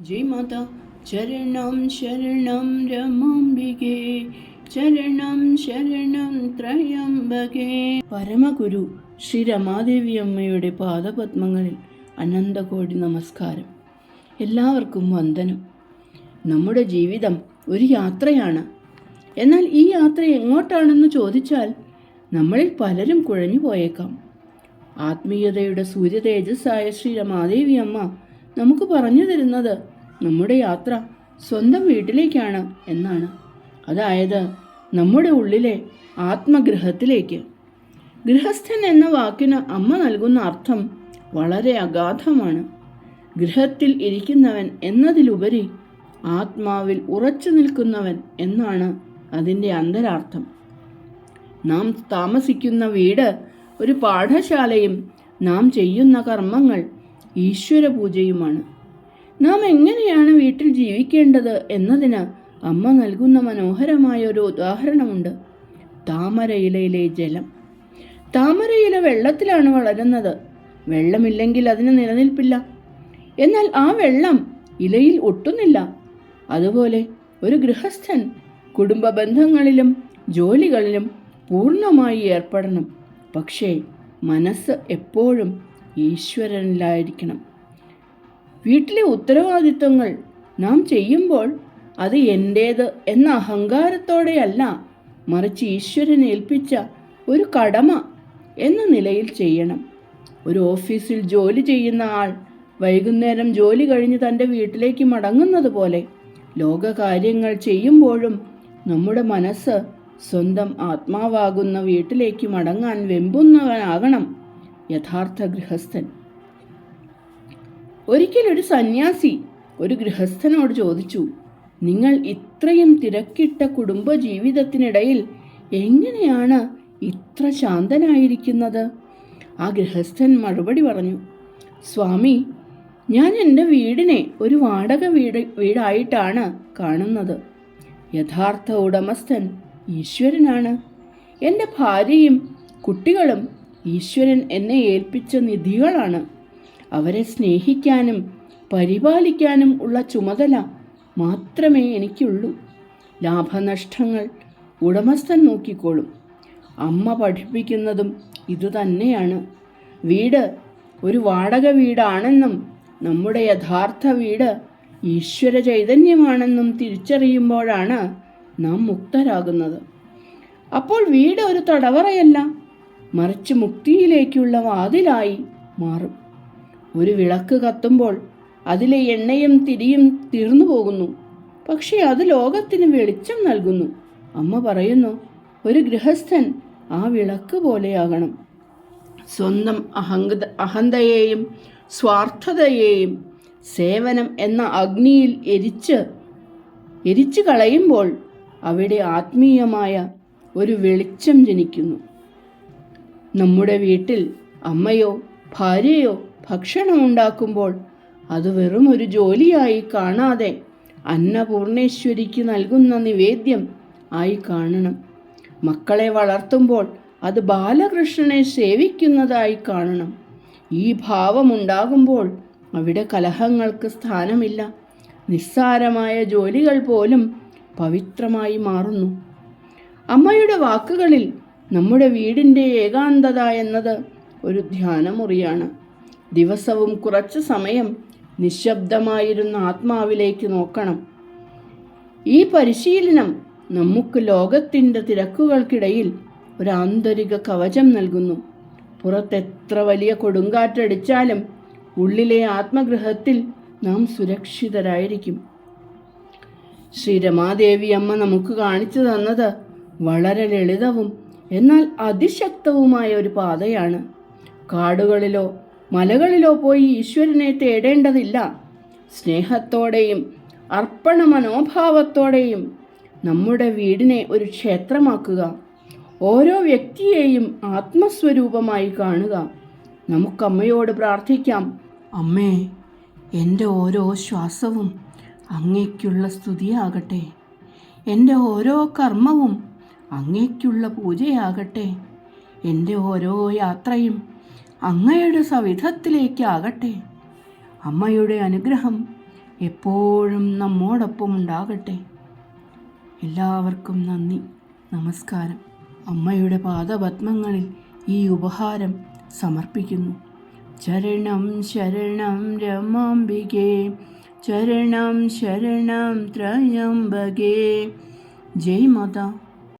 ജയ് മാതാ. ചരണം ശരണം രമാംബികേ, ചരണം ശരണം ത്രയംബകേ. പരമഗുരു ശ്രീ രമാദേവി അമ്മയുടെ പാദപത്മങ്ങളിൽ അനന്തകോടി നമസ്കാരം. എല്ലാവർക്കും വന്ദനം. നമ്മുടെ ജീവിതം ഒരു യാത്രയാണ്. എന്നാൽ ഈ യാത്ര എങ്ങോട്ടാണെന്ന് ചോദിച്ചാൽ നമ്മളിൽ പലരും കുഴഞ്ഞു പോയേക്കാം. ആത്മീയതയുടെ സൂര്യതേജസ്സായ ശ്രീ രമാദേവി അമ്മ നമുക്ക് പറഞ്ഞു തരുന്നത് നമ്മുടെ യാത്ര സ്വന്തം വീട്ടിലേക്കാണ് എന്നാണ്. അതായത് നമ്മുടെ ഉള്ളിലെ ആത്മഗൃഹത്തിലേക്ക്. ഗൃഹസ്ഥൻ എന്ന വാക്കിന് അമ്മ നൽകുന്ന അർത്ഥം വളരെ അഗാധമാണ്. ഗൃഹത്തിൽ ഇരിക്കുന്നവൻ എന്നതിലുപരി ആത്മാവിൽ ഉറച്ചു നിൽക്കുന്നവൻ എന്നാണ് അതിൻ്റെ അന്തരാർത്ഥം. നാം താമസിക്കുന്ന വീട് ഒരു പാഠശാലയും നാം ചെയ്യുന്ന കർമ്മങ്ങൾ ഈശ്വര പൂജയുമാണ്. നാം എങ്ങനെയാണ് വീട്ടിൽ ജീവിക്കേണ്ടത് എന്നതിന് അമ്മ നൽകുന്ന മനോഹരമായ ഒരു ഉദാഹരണമുണ്ട്. താമരയിലയിലെ ജലം. താമരയില വെള്ളത്തിലാണ് വളരുന്നത്. വെള്ളമില്ലെങ്കിൽ അതിന് നിലനിൽപ്പില്ല. എന്നാൽ ആ വെള്ളം ഇലയിൽ ഒട്ടുന്നില്ല. അതുപോലെ ഒരു ഗൃഹസ്ഥൻ കുടുംബ ബന്ധങ്ങളിലും ജോലികളിലും പൂർണ്ണമായി ഏർപ്പെടണം. പക്ഷേ മനസ്സ് എപ്പോഴും ഈശ്വരനിലായിരിക്കണം. വീട്ടിലെ ഉത്തരവാദിത്വങ്ങൾ നാം ചെയ്യുമ്പോൾ അത് എൻ്റേത് എന്ന അഹങ്കാരത്തോടെയല്ല, മറിച്ച് ഈശ്വരൻ ഏൽപ്പിച്ച ഒരു കടമ എന്ന നിലയിൽ ചെയ്യണം. ഒരു ഓഫീസിൽ ജോലി ചെയ്യുന്ന ആൾ വൈകുന്നേരം ജോലി കഴിഞ്ഞ് തൻ്റെ വീട്ടിലേക്ക് മടങ്ങുന്നത് പോലെ ലോകകാര്യങ്ങൾ ചെയ്യുമ്പോഴും നമ്മുടെ മനസ്സ് സ്വന്തം ആത്മാവാകുന്ന വീട്ടിലേക്ക് മടങ്ങാൻ വെമ്പുന്നവനാകണം യഥാർത്ഥ ഗൃഹസ്ഥൻ. ഒരിക്കൽ ഒരു സന്യാസി ഒരു ഗൃഹസ്ഥനോട് ചോദിച്ചു, നിങ്ങൾ ഇത്രയും തിരക്കിട്ട കുടുംബ ജീവിതത്തിനിടയിൽ എങ്ങനെയാണ് ഇത്ര ശാന്തനായിരിക്കുന്നത്? ആ ഗൃഹസ്ഥൻ മറുപടി പറഞ്ഞു, സ്വാമി, ഞാൻ എൻ്റെ വീടിനെ ഒരു വാടക വീടായിട്ടാണ് കാണുന്നത്. യഥാർത്ഥ ഉടമസ്ഥൻ ഈശ്വരനാണ്. എൻ്റെ ഭാര്യയും കുട്ടികളും ഈശ്വരൻ എന്നെ ഏൽപ്പിച്ച നിധികളാണ്. അവരെ സ്നേഹിക്കാനും പരിപാലിക്കാനും ഉള്ള ചുമതല മാത്രമേ എനിക്കുള്ളൂ. ലാഭനഷ്ടങ്ങൾ ഉടമസ്ഥൻ നോക്കിക്കോളും. അമ്മ പഠിപ്പിക്കുന്നതും ഇതുതന്നെയാണ്. വീട് ഒരു വാടക വീടാണെന്നും നമ്മുടെ യഥാർത്ഥ വീട് ഈശ്വര ചൈതന്യമാണെന്നും തിരിച്ചറിയുമ്പോഴാണ് നാം മുക്തരാകുന്നത്. അപ്പോൾ വീട് ഒരു തടവറയല്ല, മറിച്ച് മുക്തിയിലേക്കുള്ള വാതിലായി മാറും. ഒരു വിളക്ക് കത്തുമ്പോൾ അതിലെ എണ്ണയും തിരിയും തീർന്നു പോകുന്നു, പക്ഷേ അത് ലോകത്തിന് വെളിച്ചം നൽകുന്നു. അമ്മ പറയുന്നു, ഒരു ഗൃഹസ്ഥൻ ആ വിളക്ക് പോലെയാകണം. സ്വന്തം അഹന്തയെയും സ്വാർത്ഥതയെയും സേവനം എന്ന അഗ്നിയിൽ എരിച്ചു കളയുമ്പോൾ അവിടെ ആത്മീയമായ ഒരു വെളിച്ചം ജനിക്കുന്നു. നമ്മുടെ വീട്ടിൽ അമ്മയോ ഭാര്യയോ ഭക്ഷണം ഉണ്ടാക്കുമ്പോൾ അത് വെറും ഒരു ജോലിയായി കാണാതെ അന്നപൂർണേശ്വരിക്ക് നൽകുന്ന നിവേദ്യം ആയി കാണണം. മക്കളെ വളർത്തുമ്പോൾ അത് ബാലകൃഷ്ണനെ സേവിക്കുന്നതായി കാണണം. ഈ ഭാവമുണ്ടാകുമ്പോൾ അവിടെ കലഹങ്ങൾക്ക് സ്ഥാനമില്ല. നിസ്സാരമായ ജോലികൾ പോലും പവിത്രമായി മാറുന്നു. അമ്മയുടെ വാക്കുകളിൽ നമ്മുടെ വീടിൻ്റെ ഏകാന്തത എന്നത് ഒരു ധ്യാനമുറിയാണ്. ദിവസവും കുറച്ച് സമയം നിശബ്ദമായിരുന്ന ആത്മാവിലേക്ക് നോക്കണം. ഈ പരിശീലനം നമുക്ക് ലോകത്തിൻ്റെ തിരക്കുകൾക്കിടയിൽ ഒരു ആന്തരിക കവചം നൽകുന്നു. പുറത്തെത്ര വലിയ കൊടുങ്കാറ്റടിച്ചാലും ഉള്ളിലെ ആത്മഗൃഹത്തിൽ നാം സുരക്ഷിതരായിരിക്കും. ശ്രീ രമാദേവി അമ്മ നമുക്ക് കാണിച്ചു തന്നത് വളരെ ലളിതവും എന്നാൽ അതിശക്തവുമായ ഒരു പാതയാണ്. കാടുകളിലോ മലകളിലോ പോയി ഈശ്വരനെ തേടേണ്ടതില്ല. സ്നേഹത്തോടെയും അർപ്പണ മനോഭാവത്തോടെയും നമ്മുടെ വീടിനെ ഒരു ക്ഷേത്രമാക്കുക. ഓരോ വ്യക്തിയെയും ആത്മസ്വരൂപമായി കാണുക. നമുക്കമ്മയോട് പ്രാർത്ഥിക്കാം, അമ്മേ, എൻ്റെ ഓരോ ശ്വാസവും അങ്ങേക്കുള്ള സ്തുതിയാകട്ടെ. എൻ്റെ ഓരോ കർമ്മവും അങ്ങേക്കുള്ള പൂജയാകട്ടെ. എൻ്റെ ഓരോ യാത്രയും അങ്ങയുടെ സവിധത്തിലേക്കാകട്ടെ. അമ്മയുടെ അനുഗ്രഹം എപ്പോഴും നമ്മോടൊപ്പം ഉണ്ടാകട്ടെ. എല്ലാവർക്കും നന്ദി, നമസ്കാരം. അമ്മയുടെ പാദപത്മങ്ങളിൽ ഈ ഉപഹാരം സമർപ്പിക്കുന്നു. ചരണം ശരണം രമാംബികേ, ചരണം ശരണം ത്രയംബകേ. ജയ് മാതാ.